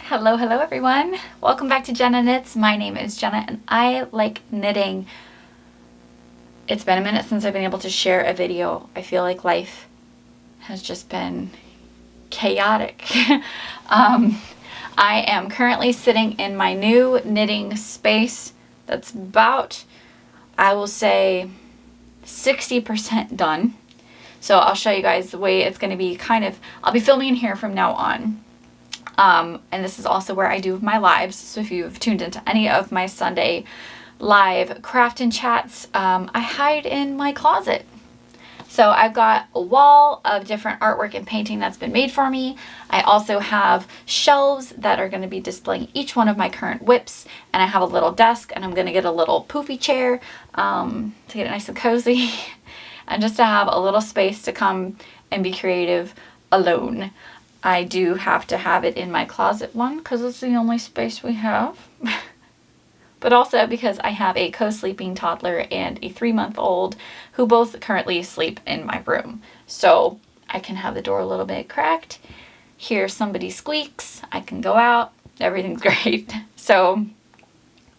Hello everyone. Welcome back to Jenna Knits. My name is Jenna and I like knitting. It's been a minute since I've been able to share a video. I feel like life has just been chaotic. I am currently sitting in my new knitting space that's about, I will say, 60% done. So I'll show you guys the way it's going to be. I'll be filming in here from now on. And this is also where I do my lives. So if you've tuned into any of my Sunday live craft and chats, I hide in my closet. So I've got a wall of different artwork and painting that's been made for me. I also have shelves that are going to be displaying each one of my current whips. And I have a little desk, and I'm going to get a little poofy chair to get it nice and cozy. And just to have a little space to come and be creative alone. I do have to have it in my closet, one, because it's the only space we have. But also because I have a co-sleeping toddler and a 3-month-old who both currently sleep in my room. So I can have the door a little bit cracked, hear somebody squeaks, I can go out, everything's great. So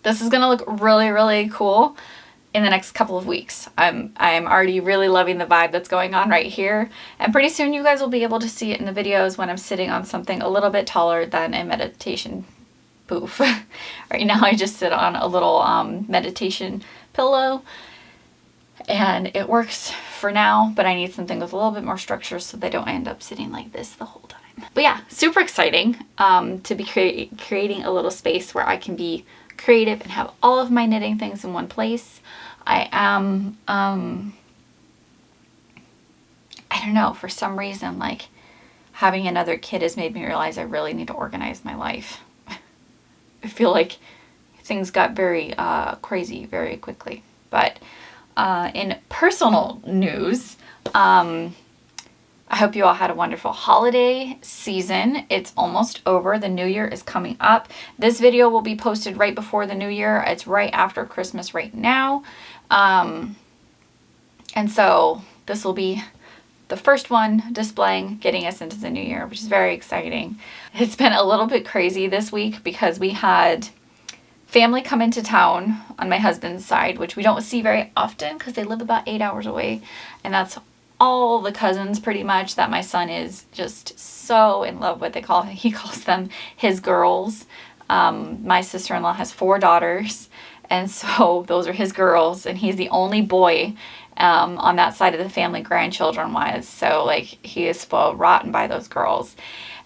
this is going to look really, really cool in the next couple of weeks. I'm already really loving the vibe that's going on right here, and pretty soon you guys will be able to see it in the videos when I'm sitting on something a little bit taller than a meditation poof. Right now I just sit on a little meditation pillow and it works for now, but I need something with a little bit more structure so they don't end up sitting like this the whole time. But yeah, super exciting to be creating a little space where I can be creative and have all of my knitting things in one place. I am, I don't know, for some reason, like, having another kid has made me realize I really need to organize my life. I feel like things got very crazy very quickly. But in personal news, I hope you all had a wonderful holiday season. It's almost over. The new year is coming up. This video will be posted right before the new year. It's right after Christmas right now. And so this will be the first one displaying, getting us into the new year, which is very exciting. It's been a little bit crazy this week because we had family come into town on my husband's side, which we don't see very often because they live about 8 hours away. And that's all the cousins pretty much that my son is just so in love with. He calls them his girls. My sister-in-law has 4 daughters, and so those are his girls, and he's the only boy on that side of the family, grandchildren wise. So like, he is spoiled rotten by those girls.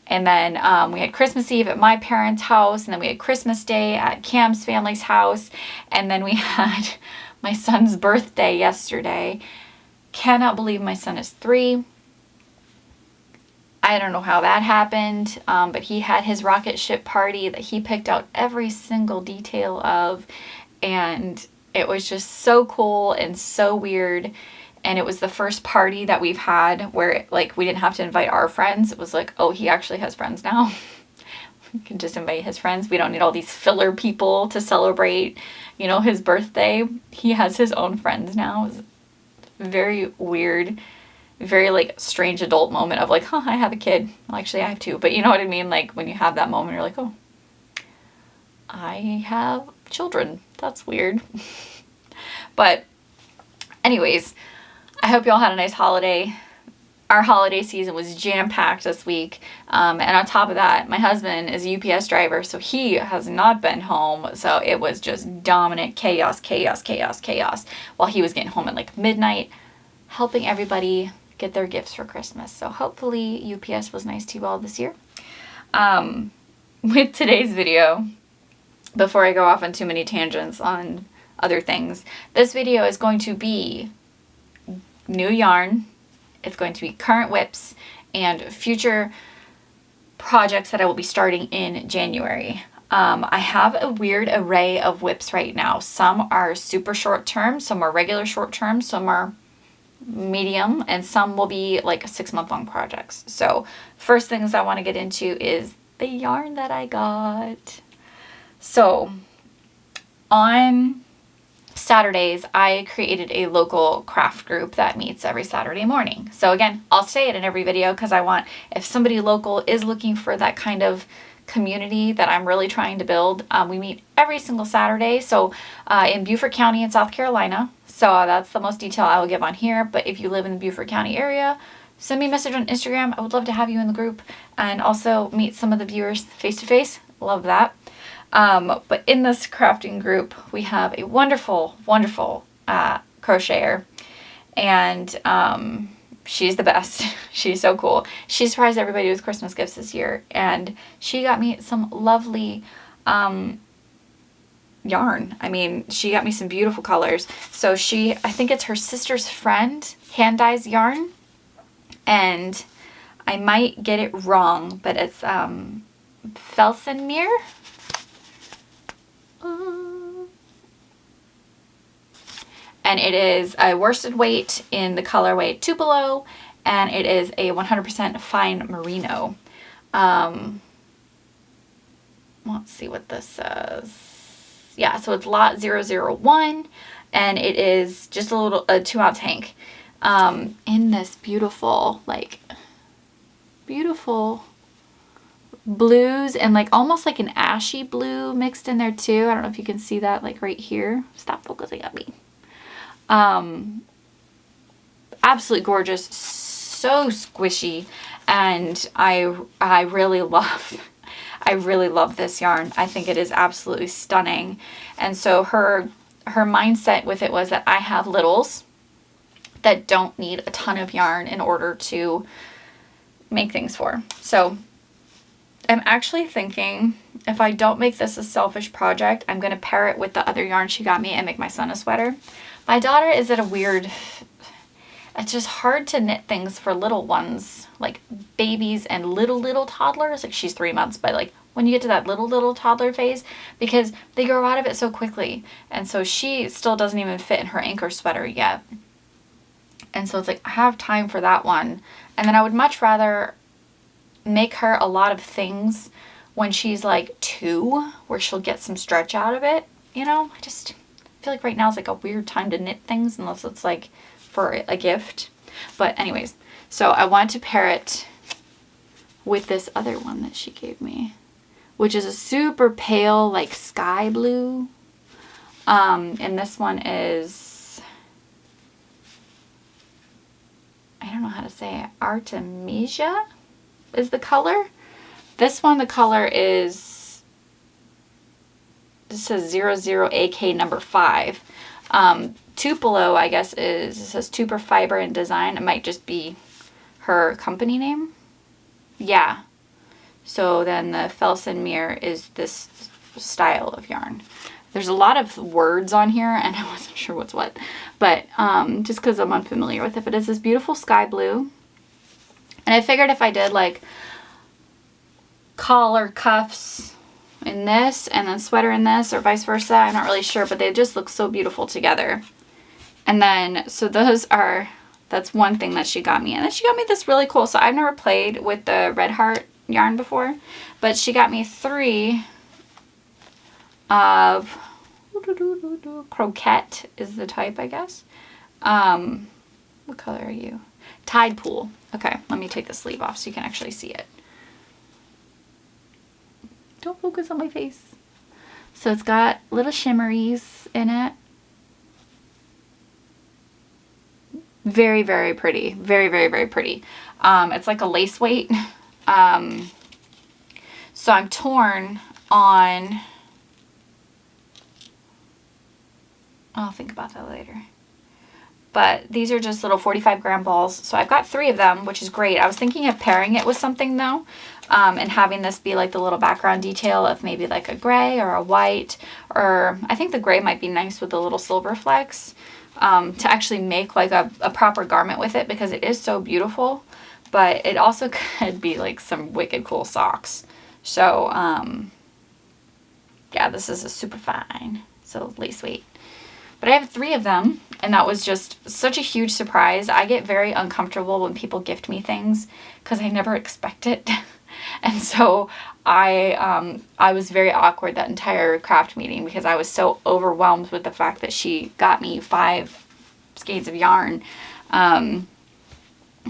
And then we had Christmas Eve at my parents' house, and then we had Christmas Day at Cam's family's house, and then we had my son's birthday yesterday. Cannot believe my son is 3. I don't know how that happened, but he had his rocket ship party that he picked out every single detail of, and it was just so cool and so weird. And it was the first party that we've had where like we didn't have to invite our friends. It was like, oh, he actually has friends now. We can just invite his friends. We don't need all these filler people to celebrate, you know, his birthday. He has his own friends now. It was very weird, very like strange adult moment of like, huh, I have a kid. Well, actually I have 2, but you know what I mean? Like when you have that moment, you're like, oh, I have children. That's weird. But anyways, I hope y'all had a nice holiday. Our holiday season was jam-packed this week. And on top of that, my husband is a UPS driver, so he has not been home. So it was just dominant chaos while he was getting home at like midnight, helping everybody get their gifts for Christmas. So hopefully UPS was nice to you all this year. With today's video, before I go off on too many tangents on other things, this video is going to be new yarn. It's going to be current whips and future projects that I will be starting in January. I have a weird array of whips right now. Some are super short term, some are regular short term, some are medium, and some will be like 6-month-long projects. So first things I want to get into is the yarn that I got. So on Saturdays, I created a local craft group that meets every Saturday morning. So again, I'll say it in every video because I want, if somebody local is looking for that kind of community that I'm really trying to build. We meet every single Saturday. So in Beaufort County in South Carolina. So that's the most detail I will give on here. But if you live in the Beaufort County area, send me a message on Instagram. I would love to have you in the group and also meet some of the viewers face to face. Love that. But in this crafting group, we have a wonderful, wonderful crocheter. And she's the best. She's so cool. She surprised everybody with Christmas gifts this year. And she got me some lovely yarn. I mean, she got me some beautiful colors. So I think it's her sister's friend, hand dyes yarn. And I might get it wrong, but it's Felsenmeer. And it is a worsted weight in the colorway Tupilo, and it is a 100% fine merino. Let's see what this says. Yeah, so it's lot 001, and it is just a 2-ounce hank. In this beautiful, like, beautiful blues and like almost like an ashy blue mixed in there too. I don't know if you can see that, like right here. Stop focusing at me. Absolutely gorgeous, so squishy, and I really love this yarn. I think it is absolutely stunning. And so her mindset with it was that I have littles that don't need a ton of yarn in order to make things for. So I'm actually thinking, if I don't make this a selfish project, I'm going to pair it with the other yarn she got me and make my son a sweater. My daughter is at a weird, it's just hard to knit things for little ones, like babies and little toddlers. Like, she's 3 months, but like when you get to that little toddler phase, because they grow out of it so quickly. And so she still doesn't even fit in her anchor sweater yet. And so it's like, I have time for that one. And then I would much rather make her a lot of things when she's like 2, where she'll get some stretch out of it. You know, I just feel like right now is like a weird time to knit things unless it's like for a gift. But anyways, so I want to pair it with this other one that she gave me, which is a super pale, like sky blue. And this one is, I don't know how to say it, Artemisia is the color. This one, the color is, this says 00AK number 5. Tupilo, I guess, it says Tuper Fiber and Design. It might just be her company name. Yeah. So then the Felsenmeer is this style of yarn. There's a lot of words on here, and I wasn't sure what's what. But just because I'm unfamiliar with it. But it's this beautiful sky blue. And I figured if I did like collar cuffs in this and then sweater in this, or vice versa, I'm not really sure, but they just look so beautiful together. And then, so that's one thing that she got me. And then she got me this really cool, so I've never played with the Red Heart yarn before, but she got me 3 of Croquette is the type, I guess. What color are you? Tide Pool. Okay, let me take the sleeve off so you can actually see it. Don't focus on my face. So it's got little shimmeries in it. Very, very pretty. Very, very, very pretty. It's like a lace weight. So I'm torn on, I'll think about that later. But these are just little 45-gram balls. So I've got 3 of them, which is great. I was thinking of pairing it with something though, and having this be like the little background detail of maybe like a gray or a white, or I think the gray might be nice with the little silver flecks, to actually make like a proper garment with it, because it is so beautiful. But it also could be like some wicked cool socks. So yeah, this is a super fine, so lace weight. But I have 3 of them, and that was just such a huge surprise. I get very uncomfortable when people gift me things because I never expect it. And so I was very awkward that entire craft meeting, because I was so overwhelmed with the fact that she got me 5 skeins of yarn. And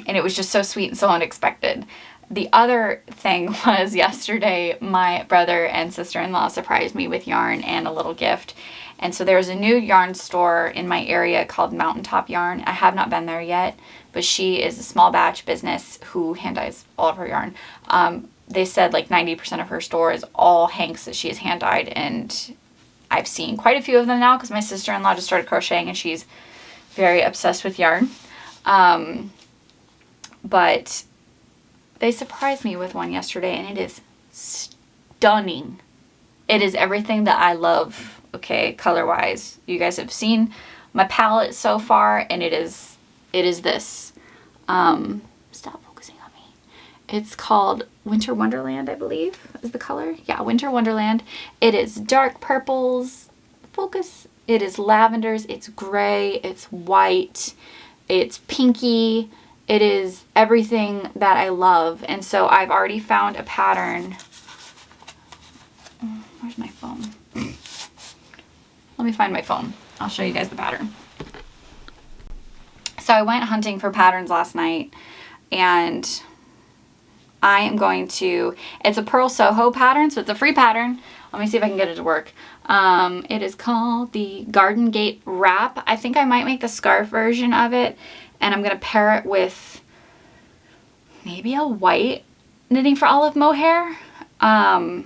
it was just so sweet and so unexpected. the other thing was yesterday, my brother and sister-in-law surprised me with yarn and a little gift. And so there's a new yarn store in my area called Mountaintop Yarn. I have not been there yet, but she is a small batch business who hand dyes all of her yarn. They said like 90% of her store is all hanks that she has hand dyed, and I've seen quite a few of them now because my sister-in-law just started crocheting and she's very obsessed with yarn. But they surprised me with one yesterday, and it is stunning. It is everything that I love, okay, color-wise. You guys have seen my palette so far, and it is this. Stop focusing on me. It's called Winter Wonderland, I believe, is the color. Yeah, Winter Wonderland. It is dark purples. Focus. It is lavenders. It's gray. It's white. It's pinky. It is everything that I love. And so I've already found a pattern. Where's my phone? Let me find my phone. I'll show you guys the pattern. So I went hunting for patterns last night, and I am going to, it's a Pearl Soho pattern, so it's a free pattern. Let me see if I can get it to work. It is called the Garden Gate Wrap. I think I might make the scarf version of it, and I'm going to pair it with maybe a white Knitting for Olive mohair. I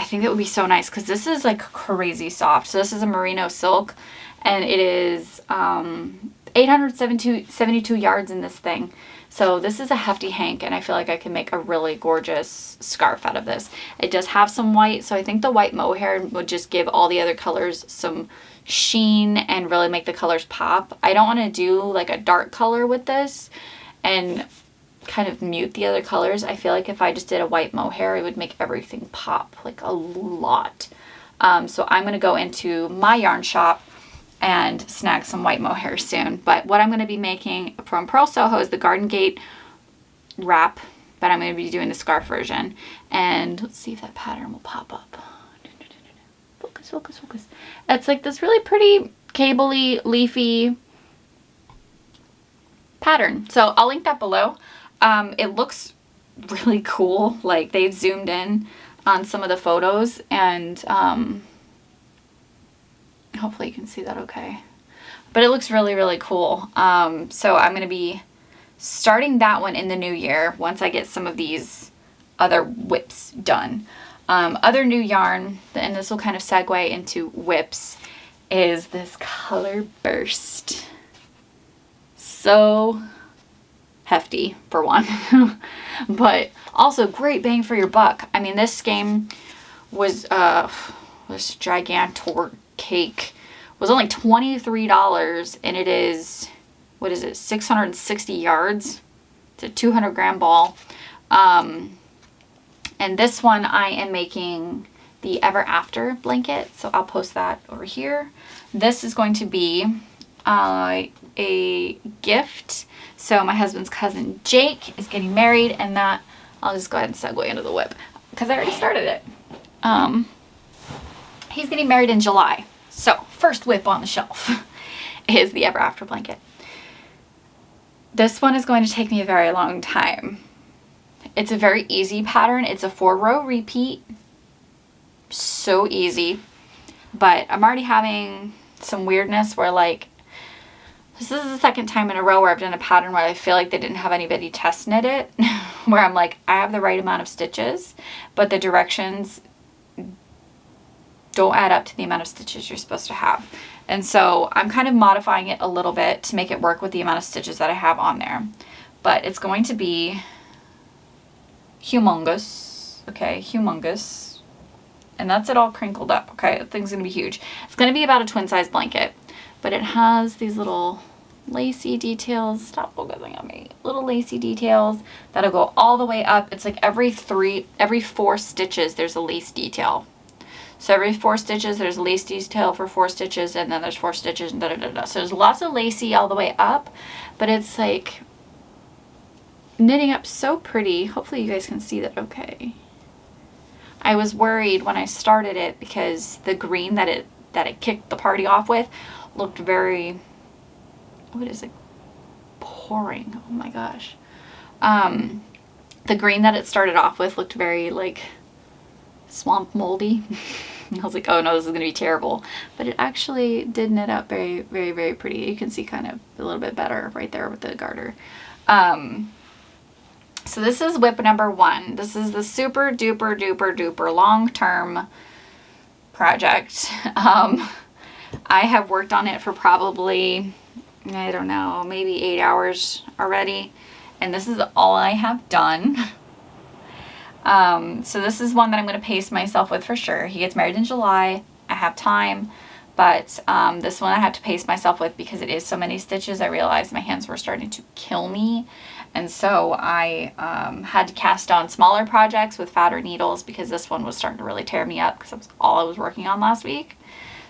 think that would be so nice because this is like crazy soft. So this is a merino silk, and it is 872 yards in this thing. So this is a hefty hank, and I feel like I can make a really gorgeous scarf out of this. It does have some white, so I think the white mohair would just give all the other colors some sheen and really make the colors pop. I don't want to do like a dark color with this and kind of mute the other colors. I feel like if I just did a white mohair, it would make everything pop like a lot. So I'm going to go into my yarn shop and snag some white mohair soon. But what I'm going to be making from Pearl Soho is the Garden Gate Wrap, but I'm going to be doing the scarf version. And let's see if that pattern will pop up. Focus, focus, focus. It's like this really pretty cabley, leafy pattern. So I'll link that below. It looks really cool. Like they've zoomed in on some of the photos, and hopefully you can see that okay. But it looks really, really cool. So I'm going to be starting that one in the new year once I get some of these other whips done. Other new yarn, and this will kind of segue into whips, is this Colorburst. So hefty for one, but also great bang for your buck. I mean, this skein was this gigantor cake was only $23, and it is, what is it, 660 yards. It's a 200 gram ball. And this one I am making the Ever After blanket, so I'll post that over here. This is going to be a gift. So my husband's cousin Jake is getting married, and that, I'll just go ahead and segue into the whip because I already started it. He's getting married in July. So first whip on the shelf is the Ever After blanket. This one is going to take me a very long time. It's a very easy pattern. It's a 4-row repeat. So easy. But I'm already having some weirdness where, like, this is the second time in a row where I've done a pattern where I feel like they didn't have anybody test knit it. Where I'm like, I have the right amount of stitches, but the directions don't add up to the amount of stitches you're supposed to have. And so I'm kind of modifying it a little bit to make it work with the amount of stitches that I have on there. But it's going to be humongous. Okay, humongous. And that's it all crinkled up. Okay, that thing's going to be huge. It's going to be about a twin size blanket, but it has these little lacy details. Stop focusing on me. Little lacy details that'll go all the way up. It's like every 4 stitches there's a lace detail. So every 4 stitches there's a lace detail for 4 stitches, and then there's 4 stitches, and da da da da. So there's lots of lacy all the way up, but it's like knitting up so pretty. Hopefully you guys can see that okay. I was worried when I started it because the green that it kicked the party off with looked very, what is it, pouring, oh my gosh. The green that it started off with looked very like swamp moldy. I was like, oh no, this is going to be terrible. But it actually did knit up very, very, very pretty. You can see kind of a little bit better right there with the garter. So this is whip number 1. This is the super duper duper duper long-term project. I have worked on it for probably, I don't know, maybe 8 hours already. And this is all I have done. So this is one that I'm going to pace myself with for sure. He gets married in July. I have time. But this one I have to pace myself with because it is so many stitches. I realized my hands were starting to kill me. And so I had to cast on smaller projects with fatter needles because this one was starting to really tear me up because that was all I was working on last week.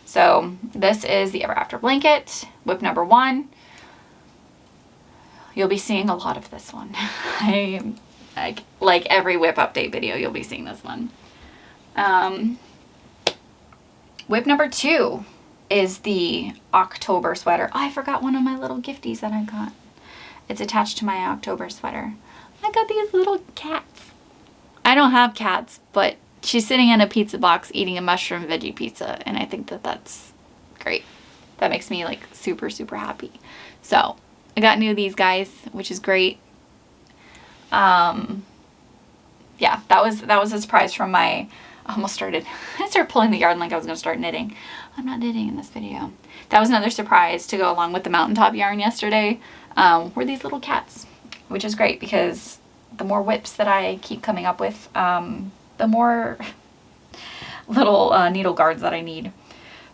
So this is the Ever After blanket, whip number 1. You'll be seeing a lot of this one. Like every whip update video, you'll be seeing this one. Whip number 2 is the October sweater. Oh, I forgot one of my little gifties that I got. It's attached to my October sweater. I got these little cats. I don't have cats, but she's sitting in a pizza box eating a mushroom veggie pizza, and I think that that's great. That makes me like super, super happy. So I got new of these guys, which is great. Yeah, that was a surprise from my, I started pulling the yarn like I was going to start knitting. I'm not knitting in this video. That was another surprise to go along with the mountaintop yarn yesterday, were these little cats, which is great because the more whips that I keep coming up with, the more little needle guards that I need.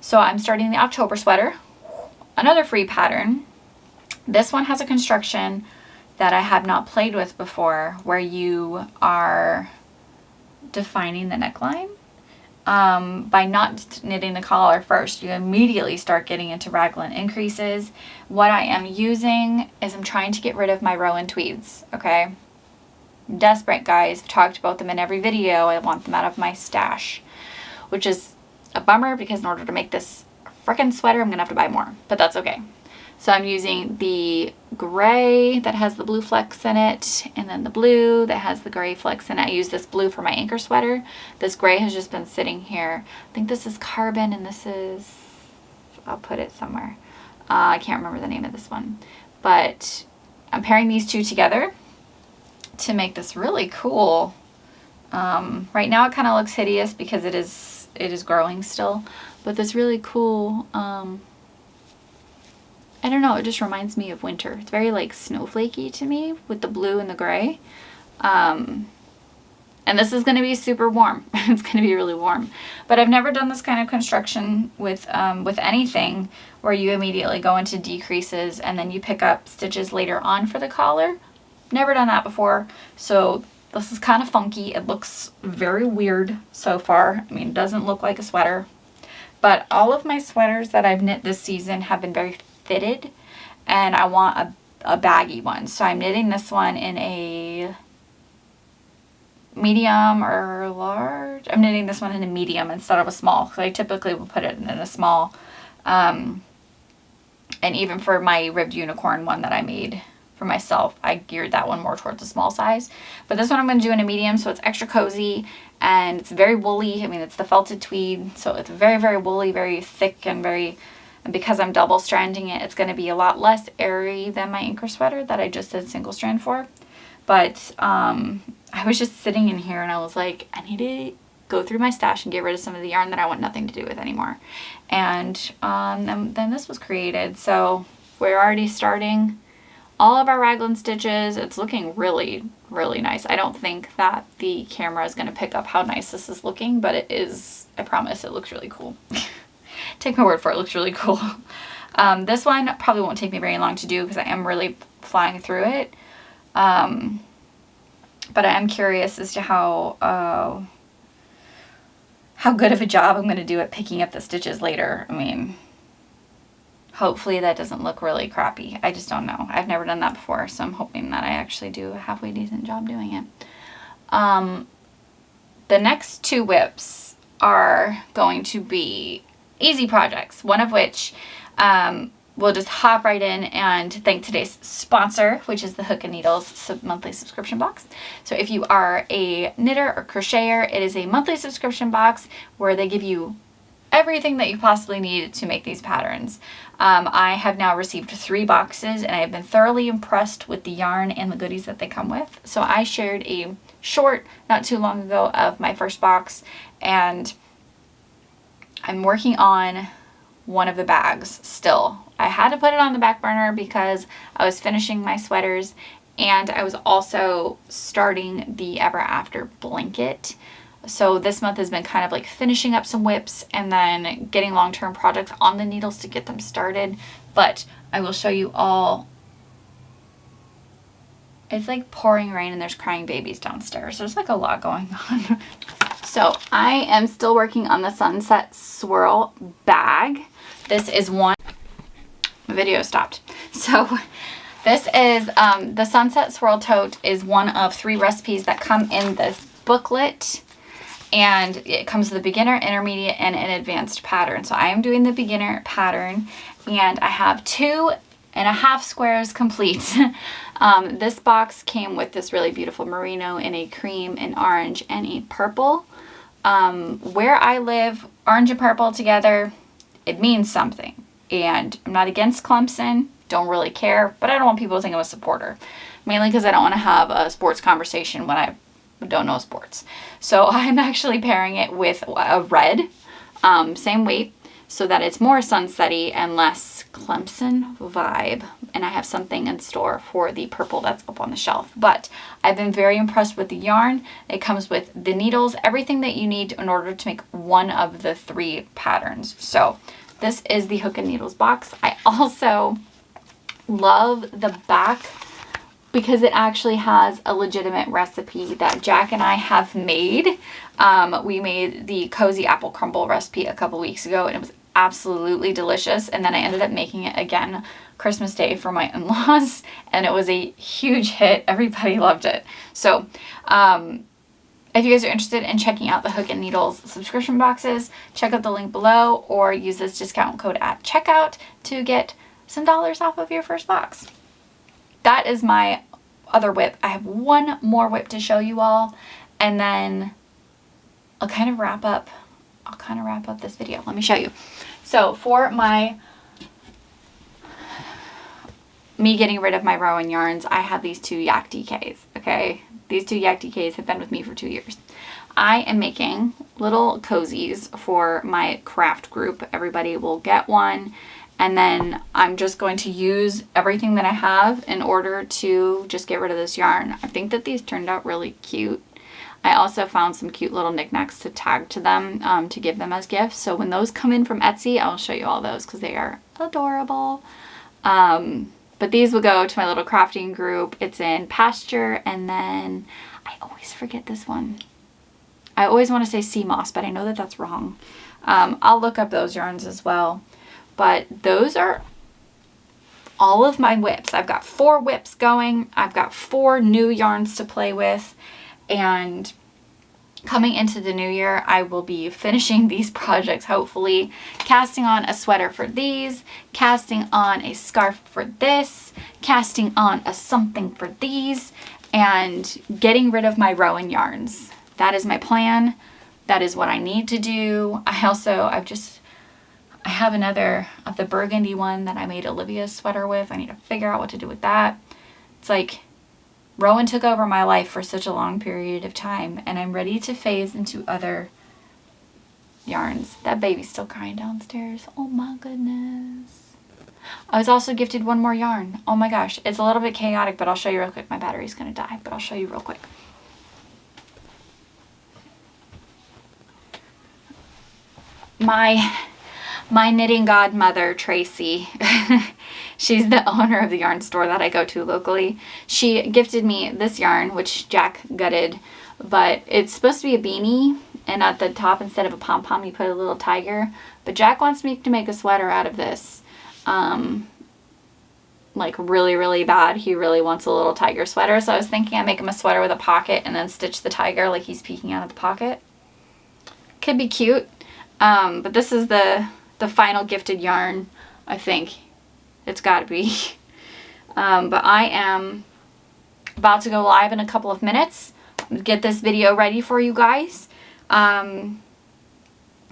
So I'm starting the October sweater, another free pattern. This one has a construction that I have not played with before, where you are defining the neckline. By not knitting the collar first, you immediately start getting into raglan increases. What I am using is I'm trying to get rid of my Rowan tweeds, okay? I'm desperate, guys. I've talked about them in every video. I want them out of my stash, which is a bummer because in order to make this frickin' sweater, I'm gonna have to buy more, but that's okay. So I'm using the gray that has the blue flecks in it, and then the blue that has the gray flecks in it. I use this blue for my anchor sweater. This gray has just been sitting here. I think this is carbon, and this is, I'll put it somewhere. I can't remember the name of this one. But I'm pairing these two together to make this really cool. Right now it kind of looks hideous because it is growing still. But this really cool, I don't know, it just reminds me of winter. It's very like snowflakey to me with the blue and the gray. And this is going to be super warm. It's going to be really warm. But I've never done this kind of construction with anything where you immediately go into decreases and then you pick up stitches later on for the collar. Never done that before. So this is kind of funky. It looks very weird so far. I mean, it doesn't look like a sweater. But all of my sweaters that I've knit this season have been very fitted, and I want a baggy one. So I'm knitting this one in a medium or large. I'm knitting this one in a medium instead of a small. So I typically will put it in a small. And even for my ribbed unicorn one that I made for myself, I geared that one more towards a small size. But this one I'm going to do in a medium, so it's extra cozy and it's very woolly. I mean, it's the felted tweed, so it's very, very woolly, very thick, and because I'm double stranding it, it's going to be a lot less airy than my anchor sweater that I just did single strand for. But I was just sitting in here and I was like, I need to go through my stash and get rid of some of the yarn that I want nothing to do with anymore. And then this was created. So we're already starting all of our raglan stitches. It's looking really, really nice. I don't think that the camera is going to pick up how nice this is looking, but it is, I promise, it looks really cool. Take my word for it, looks really cool. This one probably won't take me very long to do because I am really flying through it. But I am curious as to how good of a job I'm going to do at picking up the stitches later. I mean, hopefully that doesn't look really crappy. I just don't know. I've never done that before, so I'm hoping that I actually do a halfway decent job doing it. The next two whips are going to be easy projects, one of which we'll just hop right in and thank today's sponsor, which is the Hook and Needles monthly subscription box. So if you are a knitter or crocheter, it is a monthly subscription box where they give you everything that you possibly need to make these patterns. I have now received 3 boxes and I have been thoroughly impressed with the yarn and the goodies that they come with. So I shared a short not too long ago of my first box, and I'm working on one of the bags still. I had to put it on the back burner because I was finishing my sweaters, and I was also starting the Ever After blanket. So this month has been kind of like finishing up some whips and then getting long-term projects on the needles to get them started. But I will show you all. It's like pouring rain and there's crying babies downstairs. There's like a lot going on. So I am still working on the Sunset Swirl bag. This is one. My video stopped. So this is the Sunset Swirl tote is one of 3 recipes that come in this booklet. And it comes with a beginner, intermediate, and an advanced pattern. So I am doing the beginner pattern, and I have 2.5 squares complete. This box came with this really beautiful merino in a cream, an orange, and a purple. Where I live, orange and purple together, it means something. And I'm not against Clemson, don't really care, but I don't want people to think I'm a supporter. Mainly because I don't want to have a sports conversation when I don't know sports. So I'm actually pairing it with a red, same weight, so that it's more sunsetty and less Clemson vibe. And I have something in store for the purple that's up on the shelf. But I've been very impressed with the yarn. It comes with the needles, everything that you need in order to make one of the 3 patterns. So this is the Hook and Needles box. I also love the back because it actually has a legitimate recipe that Jack and I have made. We made the cozy apple crumble recipe a couple weeks ago, and it was absolutely delicious. And then I ended up making it again Christmas Day for my in-laws, and it was a huge hit. Everybody loved it. So if you guys are interested in checking out the Hook and Needles subscription boxes, check out the link below or use this discount code at checkout to get some dollars off of your first box. That is my other whip. I have one more whip to show you all, and then I'll kind of wrap up this video. Let me show you. So for me getting rid of my Rowan yarns, I have these 2 YAK Dks, okay? These 2 YAK Dks have been with me for 2 years. I am making little cozies for my craft group. Everybody will get one. And then I'm just going to use everything that I have in order to just get rid of this yarn. I think that these turned out really cute. I also found some cute little knickknacks to tag to them to give them as gifts. So when those come in from Etsy, I'll show you all those because they are adorable. But these will go to my little crafting group. It's in pasture, and then I always forget this one. I always want to say sea moss, but I know that that's wrong. I'll look up those yarns as well. But those are all of my whips. I've got 4 whips going. I've got 4 new yarns to play with. And coming into the new year, I will be finishing these projects, hopefully. Casting on a sweater for these. Casting on a scarf for this. Casting on a something for these. And getting rid of my Rowan yarns. That is my plan. That is what I need to do. I have another of the burgundy one that I made Olivia's sweater with. I need to figure out what to do with that. It's like Rowan took over my life for such a long period of time, and I'm ready to phase into other yarns. That baby's still crying downstairs. Oh my goodness. I was also gifted one more yarn. Oh my gosh. It's a little bit chaotic, but I'll show you real quick. My battery's gonna die, but I'll show you real quick. My knitting godmother, Tracy, she's the owner of the yarn store that I go to locally. She gifted me this yarn, which Jack gutted, but it's supposed to be a beanie, and at the top, instead of a pom-pom, you put a little tiger. But Jack wants me to make a sweater out of this, like really, really bad. He really wants a little tiger sweater, so I was thinking I'd make him a sweater with a pocket and then stitch the tiger like he's peeking out of the pocket. Could be cute. But this is the final gifted yarn, I think. It's got to be. But I am about to go live in a couple of minutes. Get this video ready for you guys. I'm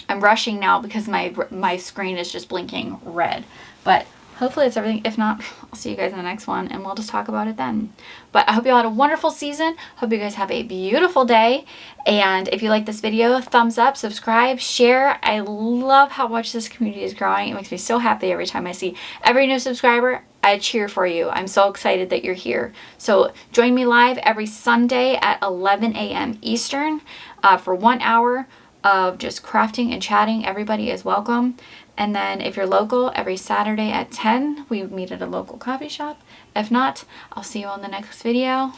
rushing now because my screen is just blinking red. But hopefully it's everything. If not, I'll see you guys in the next one and we'll just talk about it then. But I hope you all had a wonderful season. Hope you guys have a beautiful day. And if you like this video, thumbs up, subscribe, share. I love how much this community is growing. It makes me so happy every time I see every new subscriber. I cheer for you. I'm so excited that you're here. So join me live every Sunday at 11 a.m. Eastern for 1 hour of just crafting and chatting. Everybody is welcome. And then if you're local, every Saturday at 10, we meet at a local coffee shop. If not, I'll see you on the next video.